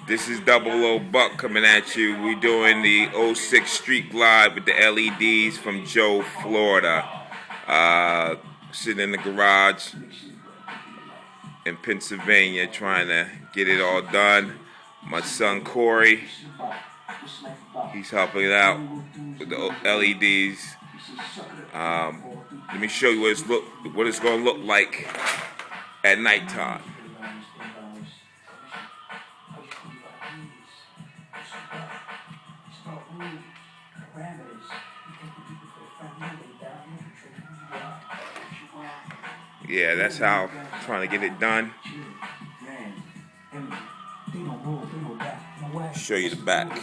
This is Double O Buck coming at you. We doing the '06 Street Glide with the LEDs from Joe Florida. Sitting in the garage in Pennsylvania trying to get it all done. My son Korey, he's helping out with the LEDs. Let me show you what it's going to look like at nighttime. Yeah, that's how I'm trying to get it done. Show you the back.